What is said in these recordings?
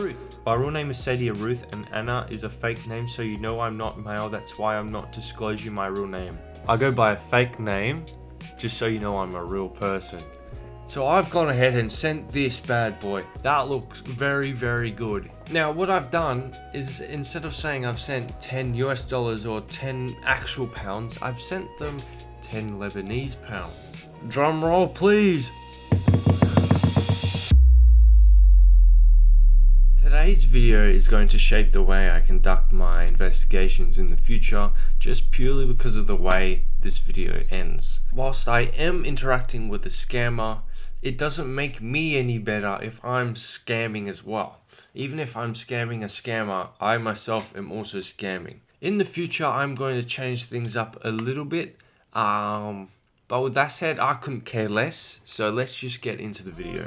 Ruth. My real name is Sadie Ruth, and Anna is a fake name, so you know I'm not male. That's why I'm not disclosing my real name. I go by a fake name, just so you know I'm a real person. So I've gone ahead and sent this bad boy. That looks very, very good. Now what I've done is, instead of saying I've sent 10 US dollars or 10 actual pounds, I've sent them 10 Lebanese pounds. Drum roll please. Today's video is going to shape the way I conduct my investigations in the future, just purely because of the way this video ends. Whilst I am interacting with a scammer, it doesn't make me any better if I'm scamming as well. Even if I'm scamming a scammer, I myself am also scamming. In the future, I'm going to change things up a little bit. But with that said, I couldn't care less. So let's just get into the video.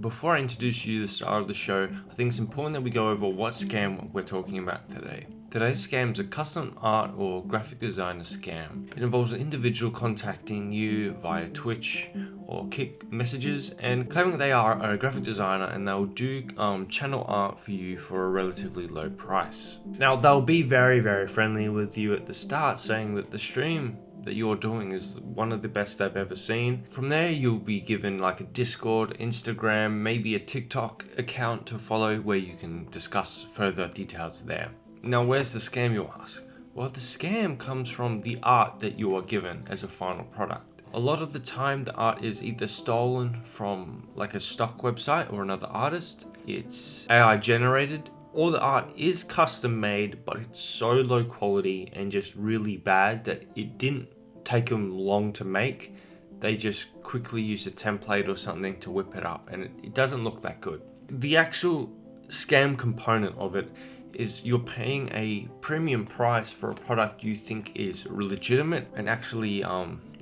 Before I introduce you to the star of the show, I think it's important that we go over what scam we're talking about today. Today's scam is a custom art or graphic designer scam. It involves an individual contacting you via Twitch or Kik messages and claiming that they are a graphic designer and they'll do channel art for you for a relatively low price. Now they'll be very, very friendly with you at the start, saying that the stream that you're doing is one of the best they've ever seen. From there you'll be given like a Discord, Instagram, maybe a TikTok account to follow where you can discuss further details there. Now where's the scam, you ask? Well, the scam comes from the art that you are given as a final product. A lot of the time the art is either stolen from like a stock website or another artist, it's AI generated, or the art is custom made but it's so low quality and just really bad that it didn't take them long to make. They just quickly used a template or something to whip it up, and it doesn't look that good. The actual scam component of it is you're paying a premium price for a product you think is legitimate and actually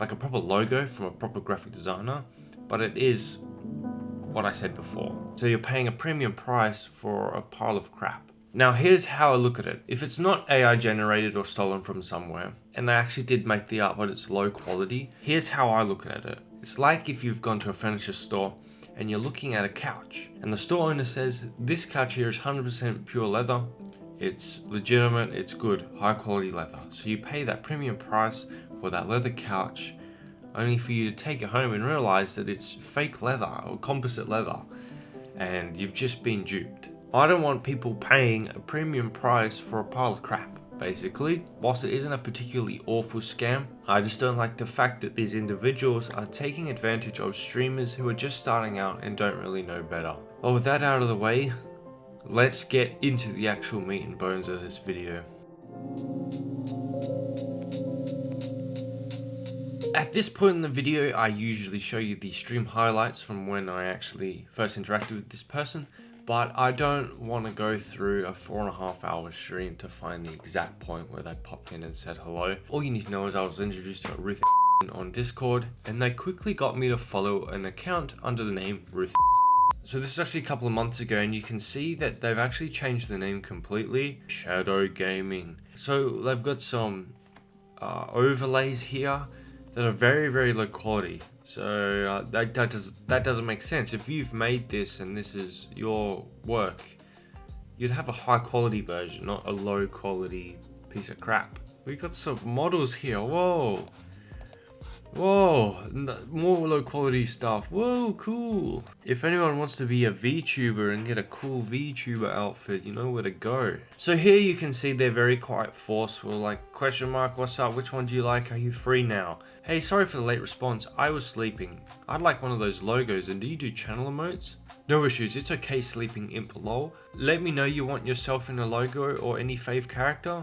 like a proper logo from a proper graphic designer, but it is what I said before. So you're paying a premium price for a pile of crap. Now here's how I look at it. If it's not AI generated or stolen from somewhere, and they actually did make the art but it's low quality, here's how I look at it. It's like if you've gone to a furniture store and you're looking at a couch and the store owner says, this couch here is 100% pure leather, it's legitimate, it's good, high quality leather. So you pay that premium price for that leather couch, only for you to take it home and realize that it's fake leather or composite leather, and you've just been duped. I don't want people paying a premium price for a pile of crap, basically. Whilst it isn't a particularly awful scam, I just don't like the fact that these individuals are taking advantage of streamers who are just starting out and don't really know better. Well, with that out of the way, let's get into the actual meat and bones of this video. At this point in the video, I usually show you the stream highlights from when I actually first interacted with this person, but I don't want to go through a 4.5 hour stream to find the exact point where they popped in and said hello. All you need to know is I was introduced to Ruth on Discord, and they quickly got me to follow an account under the name Ruth. So this is actually a couple of months ago, and you can see that they've actually changed the name completely. Shadow Gaming. So they've got some overlays here that are very, very low quality. So that doesn't make sense. If you've made this and this is your work, you'd have a high quality version, not a low quality piece of crap. We got some models here. Whoa. Whoa, more low quality stuff. Whoa, cool. If anyone wants to be a VTuber and get a cool VTuber outfit, you know where to go. So here you can see they're very quite forceful, like question mark, what's up, which one do you like, are you free now? Hey, sorry for the late response, I was sleeping. I'd like one of those logos, and do you do channel emotes? No issues, it's okay sleeping imp lol. Let me know you want yourself in a logo or any fave character.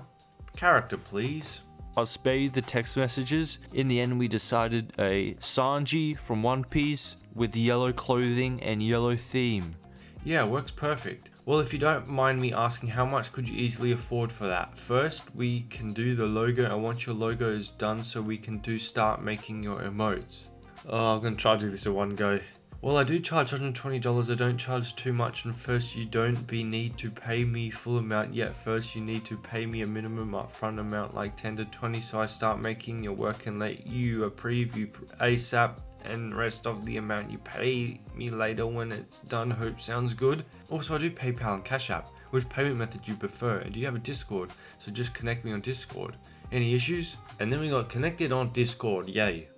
Character please. I'll spare you the text messages. In the end, we decided a Sanji from One Piece with yellow clothing and yellow theme. Yeah, works perfect. Well, if you don't mind me asking, how much could you easily afford for that? First, we can do the logo. I want your logos done so we can start making your emotes. Oh, I'm gonna try to do this in one go. Well, I do charge $120. I don't charge too much, and first you don't need to pay me full amount yet. First you need to pay me a minimum upfront amount like 10 to 20, so I start making your work and let you a preview ASAP. and rest of the amount you pay me later when it's done. Hope sounds good. Also, I do PayPal and Cash App. Which payment method do you prefer? And do you have a Discord? So just connect me on Discord. Any issues? And then we got connected on Discord. Yay.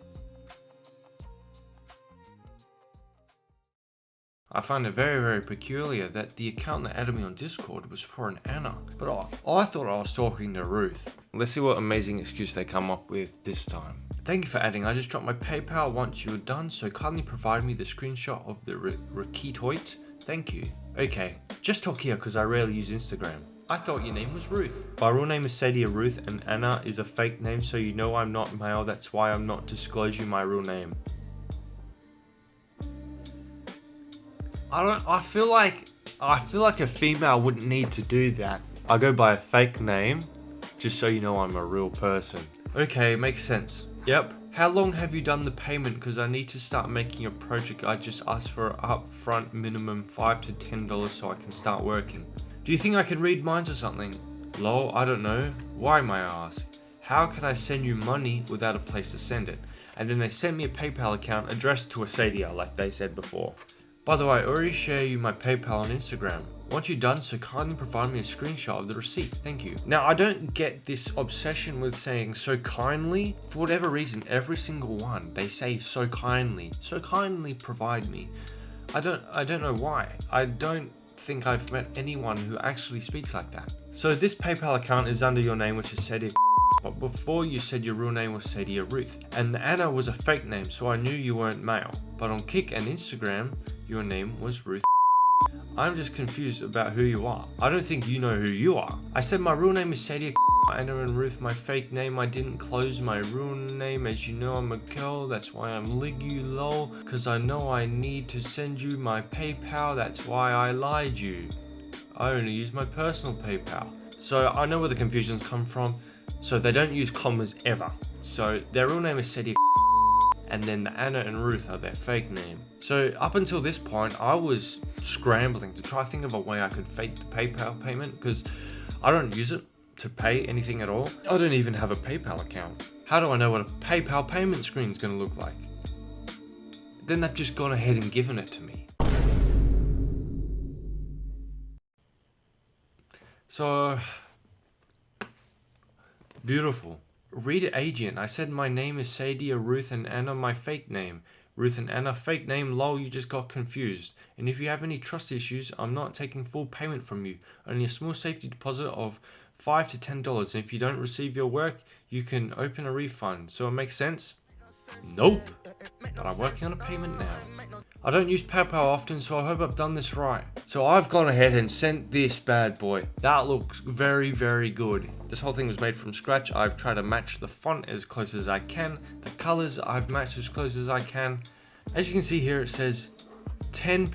I find it very, very peculiar that the account that added me on Discord was for an Anna, but I thought I was talking to Ruth. Let's see what amazing excuse they come up with this time. Thank you for adding. I just dropped my PayPal once you're done, so kindly provide me the screenshot of the retweet. Thank you. Okay, just talk here because I rarely use Instagram. I thought your name was Ruth. My real name is Sadie Ruth, and Anna is a fake name, so you know I'm not male. That's why I'm not disclosing my real name. I feel like a female wouldn't need to do that. I go by a fake name, just so you know I'm a real person. Okay, makes sense. Yep. How long have you done the payment? Because I need to start making a project. I just asked for an upfront minimum $5 to $10 so I can start working. Do you think I can read minds or something? Lol, I don't know. Why, may I ask? How can I send you money without a place to send it? And then they sent me a PayPal account addressed to a Sadia, like they said before. By the way, I already share you my PayPal on Instagram. Once you're done, so kindly provide me a screenshot of the receipt. Thank you. Now, I don't get this obsession with saying so kindly. For whatever reason, every single one, they say so kindly. So kindly provide me. I don't know why. I don't think I've met anyone who actually speaks like that. So this PayPal account is under your name, which is Sadia. But before you said your real name was Sadia Ruth. And the Anna was a fake name, so I knew you weren't male. But on Kik and Instagram, your name was Ruth. I'm just confused about who you are. I don't think you know who you are. I said my real name is Sadia, Anna and Ruth, my fake name. I didn't close my real name. As you know, I'm a girl. That's why I'm you lol. Cause I know I need to send you my PayPal. That's why I lied you. I only use my personal PayPal. So I know where the confusions come from. So they don't use commas ever. So their real name is Sadia, and then the Anna and Ruth are their fake name. So up until this point, I was scrambling to try to think of a way I could fake the PayPal payment because I don't use it to pay anything at all. I don't even have a PayPal account. How do I know what a PayPal payment screen is going to look like? Then they've just gone ahead and given it to me. So beautiful. Read it, agent. I said my name is Sadia Ruth and Anna, my fake name. Ruth and Anna, fake name, lol, you just got confused. And if you have any trust issues, I'm not taking full payment from you. Only a small safety deposit of $5 to $10. And if you don't receive your work, you can open a refund. So it makes sense? Nope. But I'm working on a payment now. I don't use PayPal often, so I hope I've done this right. So I've gone ahead and sent this bad boy. That looks very, very good. This whole thing was made from scratch. I've tried to match the font as close as I can. The colors I've matched as close as I can. As you can see here, it says £10.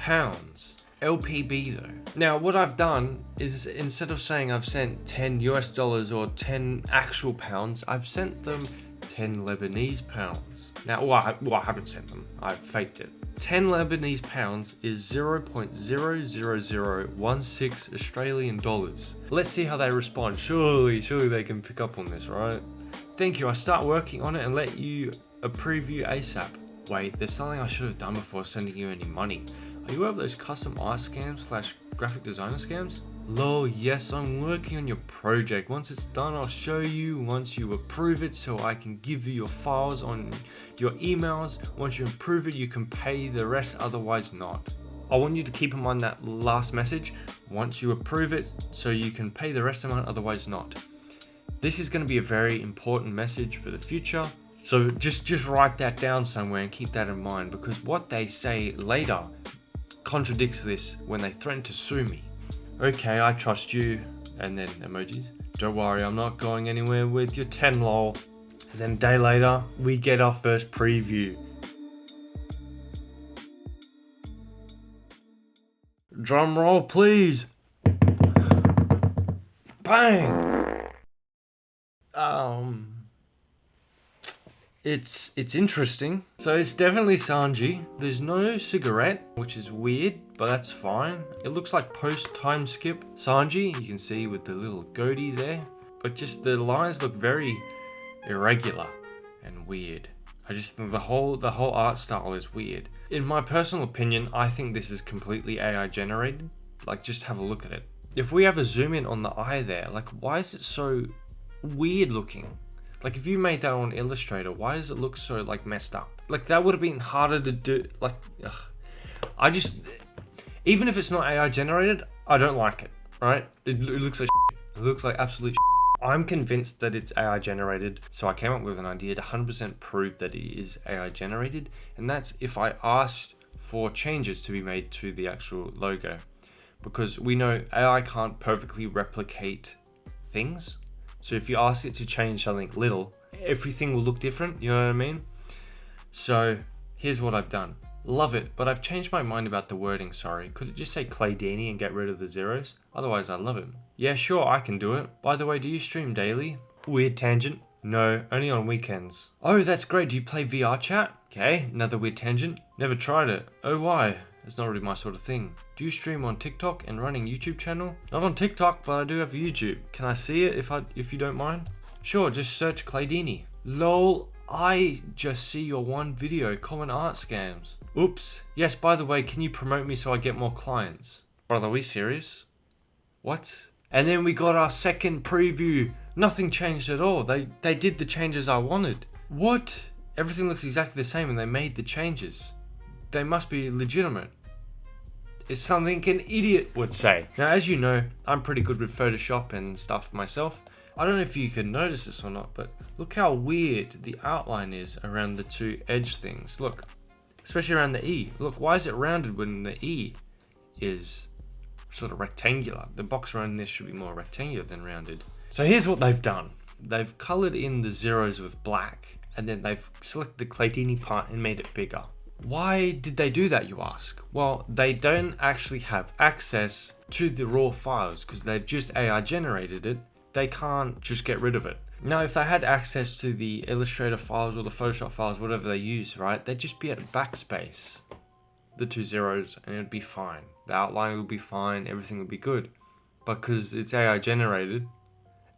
LPB though. Now what I've done is instead of saying I've sent $10 US or 10 actual pounds, I've sent them 10 Lebanese pounds. Now, I haven't sent them. I've faked it. 10 Lebanese pounds is 0.00016 Australian dollars. Let's see how they respond. Surely they can pick up on this, right? Thank you. I start working on it and let you approve you ASAP. Wait, there's something I should have done before sending you any money. Are you aware of those custom art scams / graphic designer scams? Lol, yes, I'm working on your project. Once it's done, I'll show you once you approve it so I can give you your files on your emails. Once you approve it, you can pay the rest, otherwise not. I want you to keep in mind that last message. Once you approve it, so you can pay the rest amount, otherwise not. This is going to be a very important message for the future. So just write that down somewhere and keep that in mind, because what they say later contradicts this when they threaten to sue me. Okay, I trust you. And then emojis. Don't worry, I'm not going anywhere with your 10 lol. And then a day later, we get our first preview. Drum roll, please. Bang. It's interesting. So it's definitely Sanji. There's no cigarette, which is weird, but that's fine. It looks like post time skip Sanji. You can see with the little goatee there, but just the lines look very irregular and weird. I just think the whole art style is weird. In my personal opinion, I think this is completely AI generated. Like, just have a look at it. If we have a zoom in on the eye there, like, why is it so weird looking? Like, if you made that on Illustrator, why does it look so, like, messed up? Like, that would have been harder to do. Like, ugh. Even if it's not AI generated, I don't like it, right? It looks like shit. It looks like absolute shit. I'm convinced that it's AI generated, so I came up with an idea to 100% prove that it is AI generated, and that's if I asked for changes to be made to the actual logo. Because we know AI can't perfectly replicate things. So if you ask it to change something little, everything will look different, you know what I mean? So here's what I've done. Love it, but I've changed my mind about the wording, sorry. Could it just say CLAYDENE and get rid of the zeros? Otherwise I love it. Yeah, sure, I can do it. By the way, do you stream daily? Weird tangent. No, only on weekends. Oh, that's great. Do you play VR chat? Okay, another weird tangent. Never tried it. Oh, why? It's not really my sort of thing. Do you stream on TikTok and running YouTube channel? Not on TikTok, but I do have YouTube. Can I see it if you don't mind? Sure, just search CLAYDENE. Lol, I just see your one video, common art scams. Oops. Yes, by the way, can you promote me so I get more clients? Brother, are we serious? What? And then we got our second preview. Nothing changed at all. They did the changes I wanted. What? Everything looks exactly the same and they made the changes. They must be legitimate. It's something an idiot would say. Now, as you know, I'm pretty good with Photoshop and stuff myself. I don't know if you can notice this or not, but look how weird the outline is around the two edge things. Look, especially around the E. Look, why is it rounded when the E is sort of rectangular? The box around this should be more rectangular than rounded. So here's what they've done. They've colored in the zeros with black, and then they've selected the CLAYDENE part and made it bigger. Why did they do that, you ask? Well, they don't actually have access to the raw files because they've just AI generated it. They can't just get rid of it. Now, if they had access to the Illustrator files or the Photoshop files, whatever they use, right, they'd just be able to backspace the two zeros and it'd be fine. The outline would be fine, everything would be good. But because it's AI generated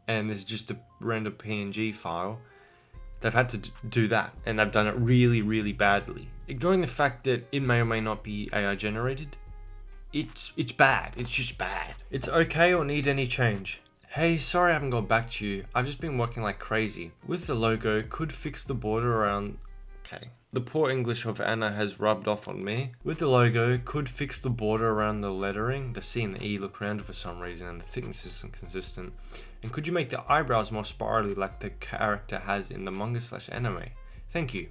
and there's just a random PNG file, they've had to do that, and they've done it really, really badly. Ignoring the fact that it may or may not be AI generated, it's bad. It's just bad. It's okay or need any change. Hey, sorry I haven't got back to you. I've just been working like crazy. With the logo, could fix the border around... Okay. The poor English of Anna has rubbed off on me. With the logo, could fix the border around the lettering. The C and the E look rounded for some reason and the thickness isn't consistent. And could you make the eyebrows more spirally like the character has in the manga/anime? Thank you.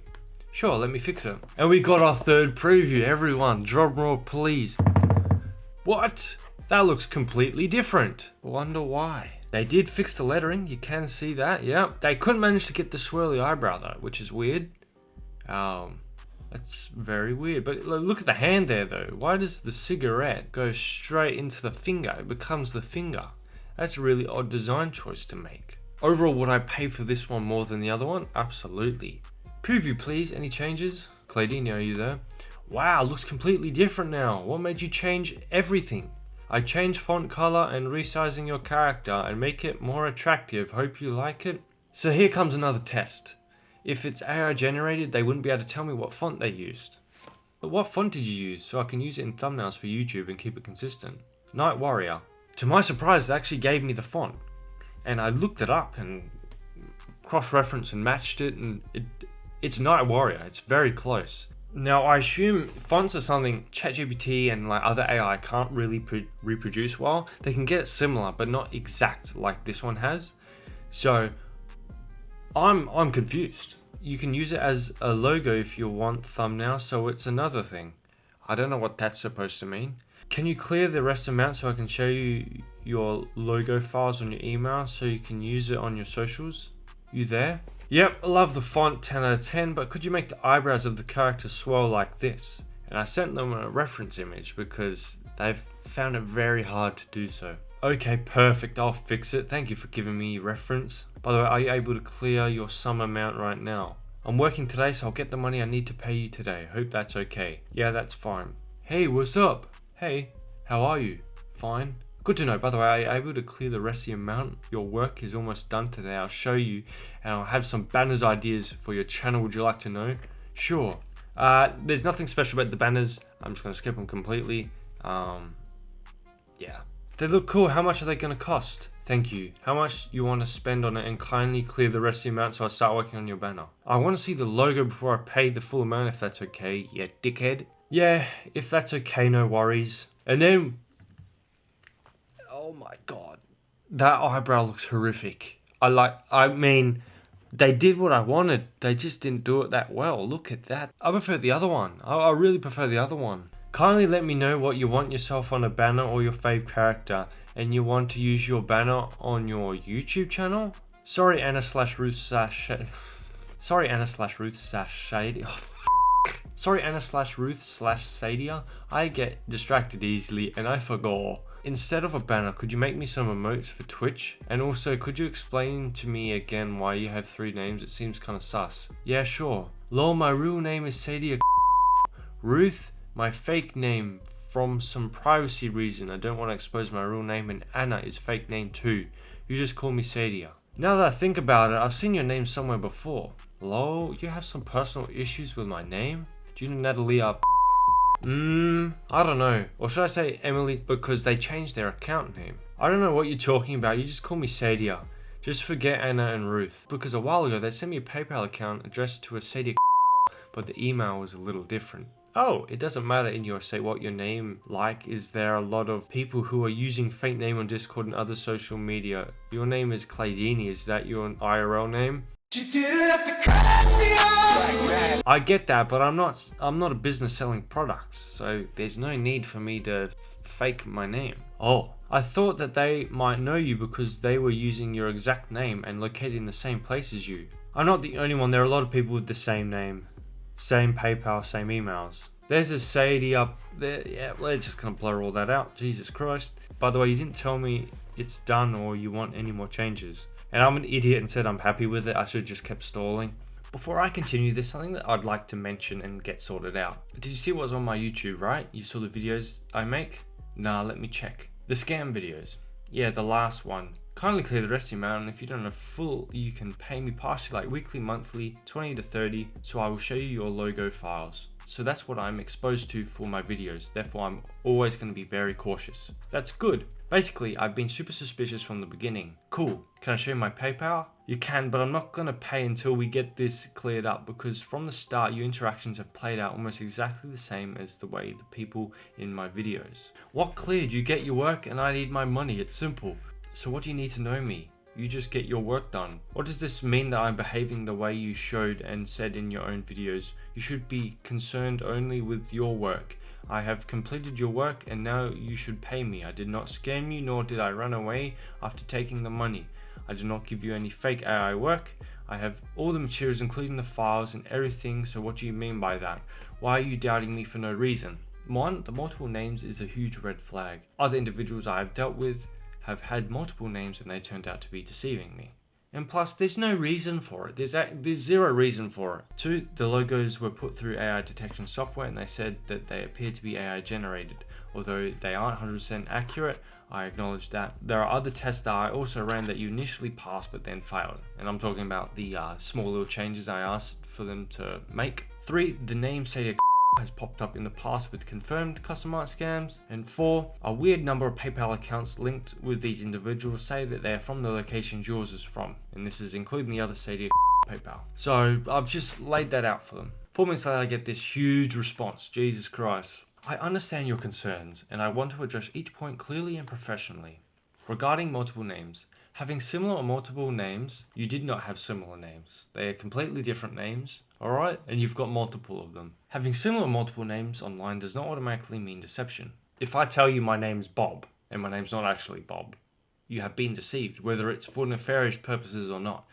Sure, let me fix it. And we got our third preview. Everyone, drum roll please. What? That looks completely different. Wonder why. They did fix the lettering, you can see that, yeah. They couldn't manage to get the swirly eyebrow though, which is weird. That's very weird. But look at the hand there though. Why does the cigarette go straight into the finger? It becomes the finger. That's a really odd design choice to make. Overall, would I pay for this one more than the other one? Absolutely. Preview please, any changes? CLAYDENE, are you there? Wow, looks completely different now. What made you change everything? I changed font color and resizing your character and make it more attractive. Hope you like it. So here comes another test. If it's AI generated, they wouldn't be able to tell me what font they used. But what font did you use so I can use it in thumbnails for YouTube and keep it consistent? Night Warrior. To my surprise, they actually gave me the font. And I looked it up and cross-referenced and matched it, and it's Night Warrior. It's very close. Now, I assume fonts are something ChatGPT and like other AI can't really reproduce well. They can get it similar, but not exact like this one has. So I'm confused. You can use it as a logo if you want thumbnail, so it's another thing. I don't know what that's supposed to mean. Can you clear the rest amount so I can show you your logo files on your email so you can use it on your socials? You there? Yep, I love the font, 10 out of 10, but could you make the eyebrows of the character swirl like this? And I sent them a reference image because they've found it very hard to do so. Okay, perfect, I'll fix it. Thank you for giving me a reference. By the way, are you able to clear your sum amount right now? I'm working today, so I'll get the money I need to pay you today. Hope that's okay. Yeah, that's fine. Hey, what's up? Hey, how are you? Fine. Good to know. By the way, are you able to clear the rest of your mount? Your work is almost done today. I'll show you, and I'll have some banners ideas for your channel. Would you like to know? Sure. There's nothing special about the banners. I'm just going to skip them completely. Yeah. They look cool. How much are they going to cost? Thank you. How much you want to spend on it, and kindly clear the rest of the amount so I start working on your banner. I want to see the logo before I pay the full amount, if that's okay. Yeah, dickhead. Yeah, if that's okay, no worries. And then... oh my god. That eyebrow looks horrific. I mean, they did what I wanted. They just didn't do it that well. Look at that. I prefer the other one. I really prefer the other one. Kindly let me know what you want yourself on a banner or your fave character, and you want to use your banner on your YouTube channel? Sorry, Anna/Ruth Sorry, Anna/Ruth Shady. Oh, sorry, Anna/Ruth Sadia. I get distracted easily and I forgot. Instead of a banner, could you make me some emotes for Twitch? And also, could you explain to me again why you have 3 names? It seems kind of sus. Yeah, sure. Lol, my real name is Sadia. Ruth, my fake name. From some privacy reason, I don't want to expose my real name, and Anna is fake name too. You just call me Sadia. Now that I think about it, I've seen your name somewhere before. Lol, you have some personal issues with my name? Do you know Natalie I don't know. Or should I say Emily, because they changed their account name. I don't know what you're talking about, you just call me Sadia. Just forget Anna and Ruth. Because a while ago they sent me a PayPal account addressed to a Sadia, but the email was a little different. Oh, it doesn't matter in your say what your name like. Is there a lot of people who are using fake name on Discord and other social media? Your name is CLAYDENE, is that your IRL name? I get that, but I'm not a business selling products, so there's no need for me to fake my name. Oh, I thought that they might know you because they were using your exact name and located in the same place as you. I'm not the only one, there are a lot of people with the same name. Same PayPal, same emails. There's a Sadie up there. Yeah, let's just gonna blur all that out. Jesus Christ. By the way, you didn't tell me it's done or you want any more changes. And I'm an idiot and said I'm happy with it. I should have just kept stalling. Before I continue, there's something that I'd like to mention and get sorted out. Did you see what's on my YouTube, right? You saw the videos I make? Nah, let me check. The scam videos. Yeah, the last one. Kindly clear the rest of your amount, and if you don't have full, you can pay me partially, like weekly, monthly, 20 to 30, so I will show you your logo files. So that's what I'm exposed to for my videos, therefore I'm always going to be very cautious. That's good. Basically, I've been super suspicious from the beginning. Cool, can I show you my PayPal? You can, but I'm not going to pay until we get this cleared up, because from the start your interactions have played out almost exactly the same as the way the people in my videos. What cleared? You get your work and I need my money, it's simple. So what do you need to know me? You just get your work done. What does this mean that I'm behaving the way you showed and said in your own videos? You should be concerned only with your work. I have completed your work and now you should pay me. I did not scam you, nor did I run away after taking the money. I did not give you any fake AI work. I have all the materials including the files and everything, so what do you mean by that? Why are you doubting me for no reason? 1. The multiple names is a huge red flag. Other individuals I have dealt with have had multiple names and they turned out to be deceiving me. And plus, there's no reason for it. There's zero reason for it. 2, the logos were put through AI detection software and they said that they appear to be AI generated. Although they aren't 100% accurate, I acknowledge that. There are other tests that I also ran that you initially passed but then failed. And I'm talking about the small little changes I asked for them to make. 3, the name Sadia has popped up in the past with confirmed customer scams. And 4, a weird number of PayPal accounts linked with these individuals say that they are from the locations yours is from, and this is including the other Sadia PayPal. So I've just laid that out for them. 4 minutes later I get this huge response. Jesus Christ. I understand your concerns and I want to address each point clearly and professionally. Regarding multiple names, having similar or multiple names, you did not have similar names. They are completely different names, alright? And you've got multiple of them. Having similar or multiple names online does not automatically mean deception. If I tell you my name's Bob, and my name's not actually Bob, you have been deceived, whether it's for nefarious purposes or not.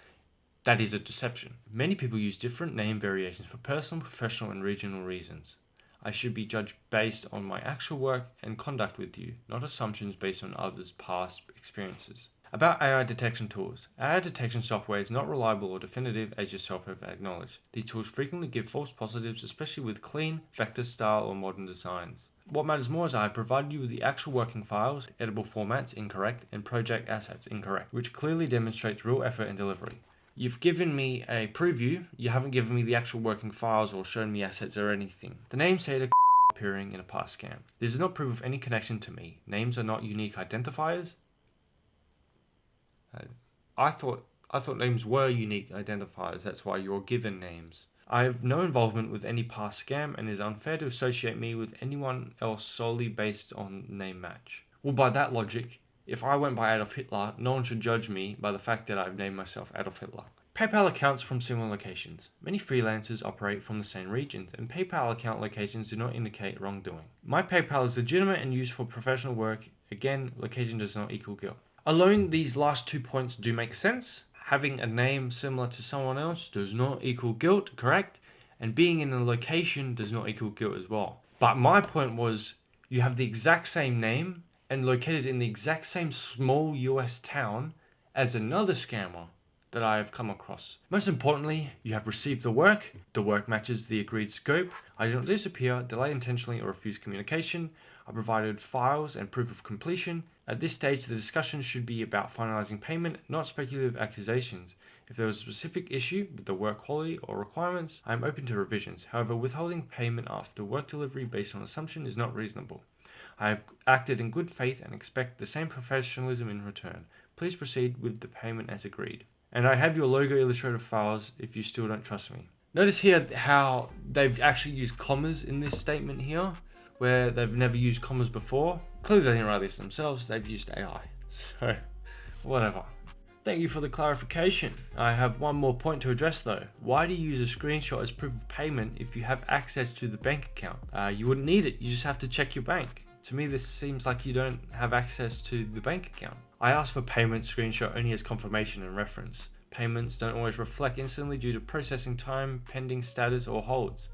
That is a deception. Many people use different name variations for personal, professional, and regional reasons. I should be judged based on my actual work and conduct with you, not assumptions based on others' past experiences. About AI detection tools. AI detection software is not reliable or definitive, as yourself have acknowledged. These tools frequently give false positives, especially with clean, vector style or modern designs. What matters more is I provided you with the actual working files, editable formats incorrect, and project assets incorrect, which clearly demonstrates real effort and delivery. You've given me a preview, you haven't given me the actual working files or shown me assets or anything. The names say the appearing in a past scam. This does not prove of any connection to me. Names are not unique identifiers. I thought names were unique identifiers, that's why you're given names. I have no involvement with any past scam and it is unfair to associate me with anyone else solely based on name match. Well, by that logic, if I went by Adolf Hitler, no one should judge me by the fact that I've named myself Adolf Hitler. PayPal accounts from similar locations. Many freelancers operate from the same regions, and PayPal account locations do not indicate wrongdoing. My PayPal is legitimate and used for professional work. Again, location does not equal guilt. Alone, these last 2 points do make sense. Having a name similar to someone else does not equal guilt, correct? And being in a location does not equal guilt as well. But my point was, you have the exact same name and located in the exact same small US town as another scammer that I have come across. Most importantly, you have received the work matches the agreed scope, I did not disappear, delay intentionally or refuse communication, I provided files and proof of completion. At this stage, the discussion should be about finalizing payment, not speculative accusations. If there was a specific issue with the work quality or requirements, I am open to revisions. However, withholding payment after work delivery based on assumption is not reasonable. I have acted in good faith and expect the same professionalism in return. Please proceed with the payment as agreed. And I have your logo illustrative files if you still don't trust me. Notice here how they've actually used commas in this statement here, where they've never used commas before. Clearly they didn't write this themselves, they've used AI. So, whatever. Thank you for the clarification. I have one more point to address though. Why do you use a screenshot as proof of payment if you have access to the bank account? You wouldn't need it, you just have to check your bank. To me, this seems like you don't have access to the bank account. I asked for payment screenshot only as confirmation and reference. Payments don't always reflect instantly due to processing time, pending status, or holds.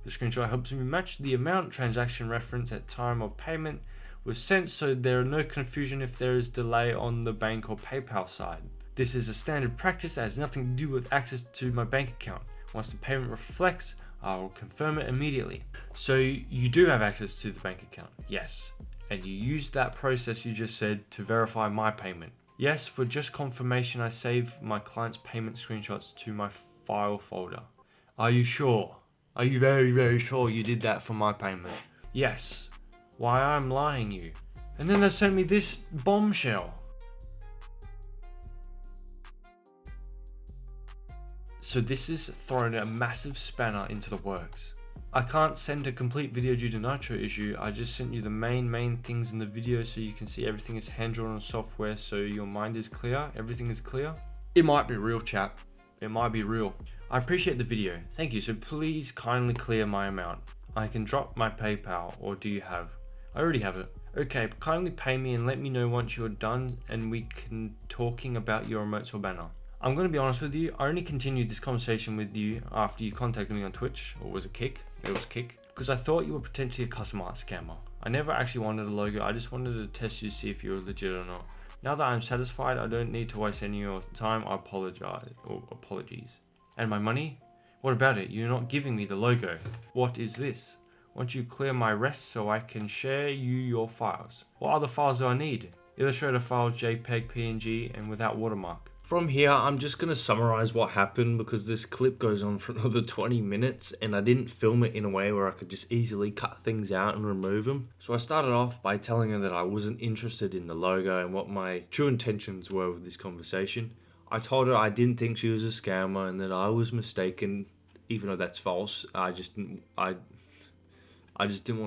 The screenshot helps me match the amount transaction reference at time of payment was sent so there are no confusion if there is delay on the bank or PayPal side. This is a standard practice that has nothing to do with access to my bank account. Once the payment reflects, I will confirm it immediately. So you do have access to the bank account? Yes. And you used that process you just said to verify my payment? Yes, for just confirmation I save my client's payment screenshots to my file folder. Are you sure? Are you very, very sure you did that for my payment? Yes. Why, I'm lying you. And then they sent me this bombshell. So this is throwing a massive spanner into the works. I can't send a complete video due to Nitro issue. I just sent you the main things in the video so you can see everything is hand-drawn on software so your mind is clear, everything is clear. It might be real, chap. It might be real. I appreciate the video. Thank you. So please kindly clear my amount. I can drop my PayPal, or do you have? I already have it. Okay, but kindly pay me and let me know once you're done and we can talking about your remote or banner. I'm going to be honest with you, I only continued this conversation with you after you contacted me on Twitch, or was it Kick? It was Kick. Because I thought you were potentially a custom art scammer. I never actually wanted a logo, I just wanted to test you to see if you were legit or not. Now that I'm satisfied, I don't need to waste any of your time, I apologize, or apologies. And my money? What about it? You're not giving me the logo. What is this? Won't you clear my rest so I can share you your files? What other files do I need? Illustrator files, JPEG, PNG, and without watermark. From here, I'm just going to summarize what happened because this clip goes on for another 20 minutes and I didn't film it in a way where I could just easily cut things out and remove them. So I started off by telling her that I wasn't interested in the logo and what my true intentions were with this conversation. I told her I didn't think she was a scammer and that I was mistaken, even though that's false. I just didn't want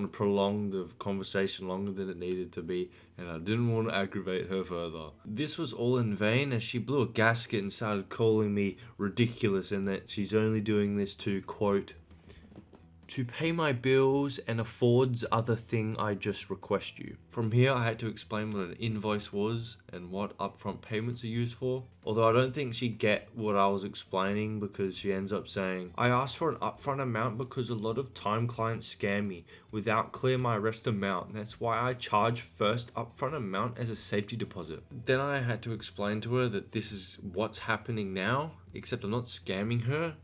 to prolong the conversation longer than it needed to be, and I didn't want to aggravate her further. This was all in vain as she blew a gasket and started calling me ridiculous and that she's only doing this to, quote, to pay my bills and affords other thing I just request you. From here I had to explain what an invoice was and what upfront payments are used for. Although I don't think she'd get what I was explaining because she ends up saying, I asked for an upfront amount because a lot of time clients scam me without clear my rest amount. That's why I charge first upfront amount as a safety deposit. Then I had to explain to her that this is what's happening now, except I'm not scamming her.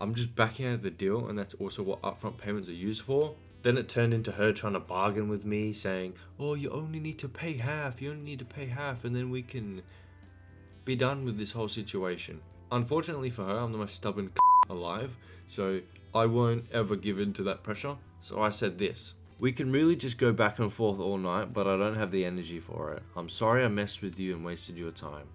I'm just backing out of the deal, and that's also what upfront payments are used for. Then it turned into her trying to bargain with me, saying, "Oh, you only need to pay half, you only need to pay half, and then we can be done with this whole situation." Unfortunately for her, I'm the most stubborn alive, so I won't ever give in to that pressure. So I said this: "We can really just go back and forth all night, but I don't have the energy for it. I'm sorry I messed with you and wasted your time.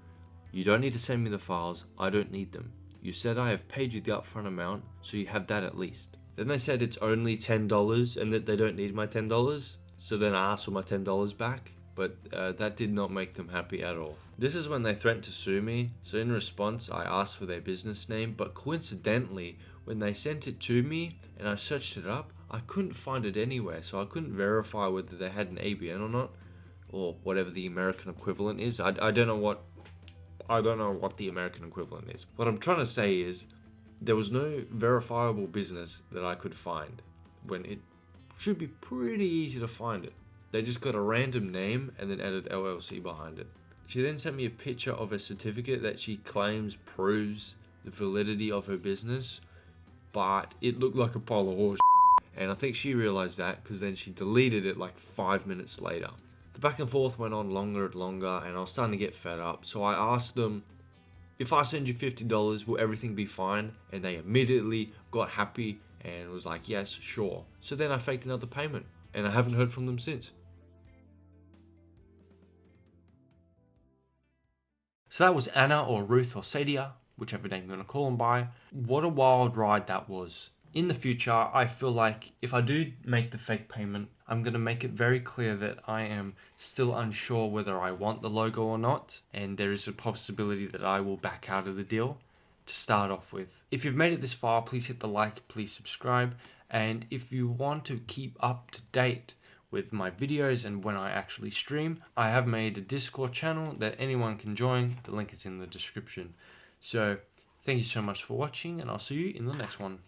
You don't need to send me the files, I don't need them. You said I have paid you the upfront amount, so you have that at least." Then they said it's only $10 and that they don't need my $10. So then I asked for my $10 back, but that did not make them happy at all. This is when they threatened to sue me, so in response I asked for their business name, but coincidentally, when they sent it to me and I searched it up, I couldn't find it anywhere, so I couldn't verify whether they had an ABN or not, or whatever the American equivalent is. I don't know what the American equivalent is. What I'm trying to say is, there was no verifiable business that I could find, when it should be pretty easy to find it. They just got a random name and then added LLC behind it. She then sent me a picture of a certificate that she claims proves the validity of her business, but it looked like a pile of horse and I think she realized that because then she deleted it like 5 minutes later. The back and forth went on longer and longer and I was starting to get fed up, so I asked them, "If I send you $50, will everything be fine?" And they immediately got happy and was like, "Yes, sure." So then I faked another payment and I haven't heard from them since. So that was Anna or Ruth or Sadia, whichever name you want to call them by. What a wild ride that was. In the future, I feel like if I do make the fake payment, I'm going to make it very clear that I am still unsure whether I want the logo or not, and there is a possibility that I will back out of the deal to start off with. If you've made it this far, please hit the like, please subscribe, and if you want to keep up to date with my videos and when I actually stream, I have made a Discord channel that anyone can join. The link is in the description. So thank you so much for watching, and I'll see you in the next one.